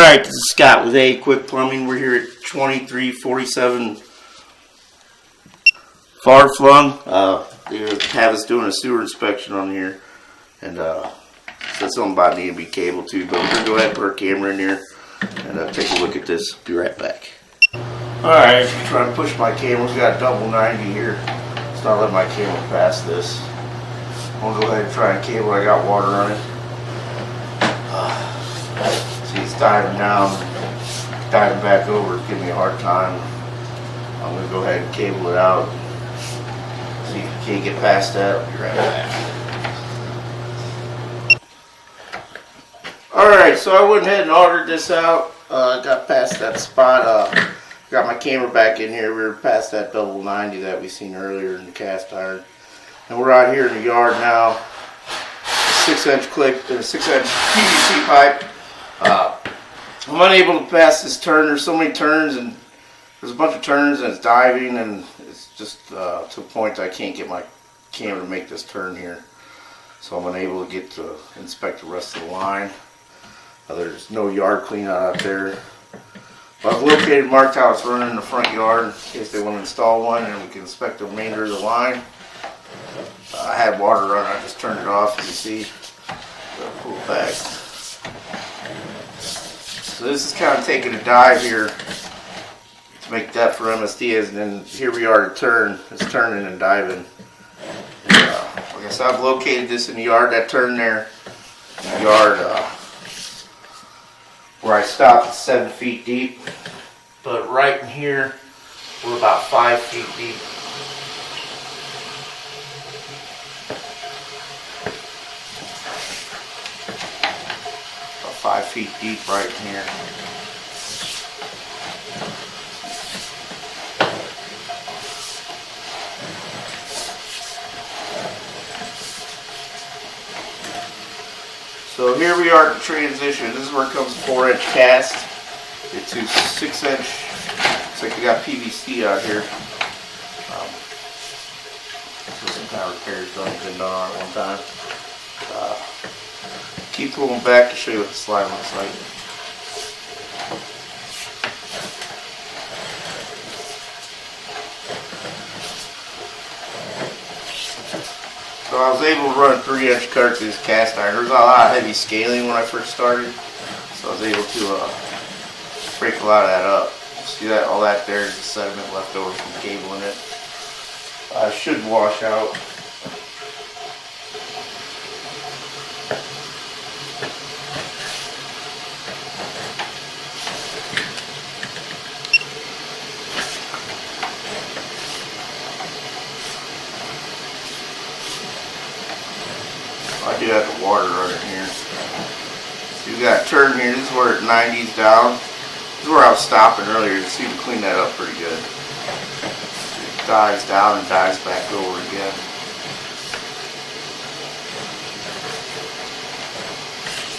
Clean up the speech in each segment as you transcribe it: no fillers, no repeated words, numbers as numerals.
Alright, this is Scott with AAQUICK Plumbing. We're here at 2347 Farflung. They have us doing a sewer inspection on here. And said something about needing to be cable too. But we're going to go ahead and put our camera in here and take a look at this. Be right back. Alright, I'm trying to push my camera. We've got a double 90 here. Let's not let my camera pass this. I'm going to go ahead and try and cable. I got water on it. See, it's diving down, diving back over. It's giving me a hard time. I'm going to go ahead and cable it out. See if you can't get past that. I'll be right back. Alright, so I went ahead and ordered this out. Got past that spot. Got my camera back in here. We were past that double 90 that we seen earlier in the cast iron. And we're out here in the yard now. 6-inch clip and a 6-inch PVC pipe. I'm unable to pass this turn. There's so many turns, and there's a bunch of turns, and it's diving, and it's just to a point I can't get my camera to make this turn here. So I'm unable to get to inspect the rest of the line. There's no yard clean out there. But I've located, marked how it's running in the front yard in case they want to install one, and we can inspect the remainder of the line. I had water running. I just turned it off, as you see. Pull it back. So this is kind of taking a dive here to make depth for MSD, and then here we are to turn. It's turning and diving. Like I said, I've located this in the yard. That turn there in the yard where I stopped at 7 feet deep. But right in here, we're about 5 feet deep. About 5 feet deep right in here. So here we are at the transition. This is where it comes 4-inch cast. It's a 6-inch. Looks like we got PVC out here. Some kind of repairs done on it one time. Keep pulling back to show you what the slide looks like. So I was able to run a 3-inch cut through this cast iron. There was a lot of heavy scaling when I first started, so I was able to break a lot of that up. See that? All that there is the sediment left over from cabling it. Should wash out. I do have the water running here. So you got a turn here. This is where it 90s down. This is where I was stopping earlier. You see, you can clean that up pretty good. It dives down and dives back over again.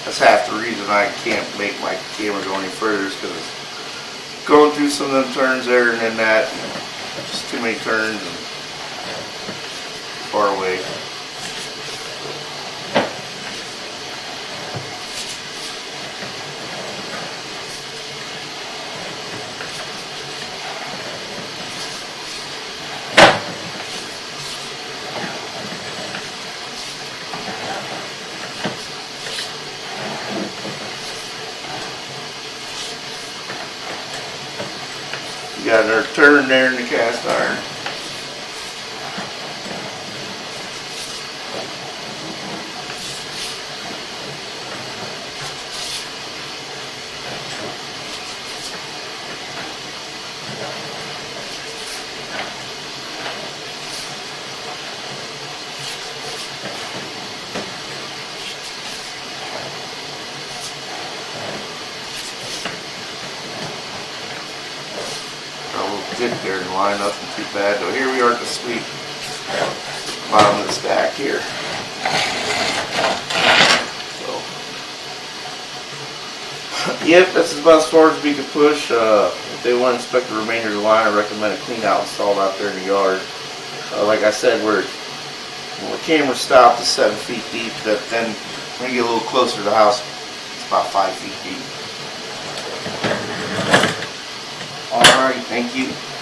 That's half the reason I can't make my camera go any further, is because it's going through some of them turns there and then that. Just too many turns and far away. You got another turn there in the cast iron. Get there and line up and too bad. So here we are at the sweep, bottom of the stack here. So, yep, that's about as far as we can push. If they want to inspect the remainder of the line, I recommend a clean out installed out there in the yard. Like I said, when the camera stopped at 7 feet deep, then when you get a little closer to the house, it's about 5 feet deep. Thank you.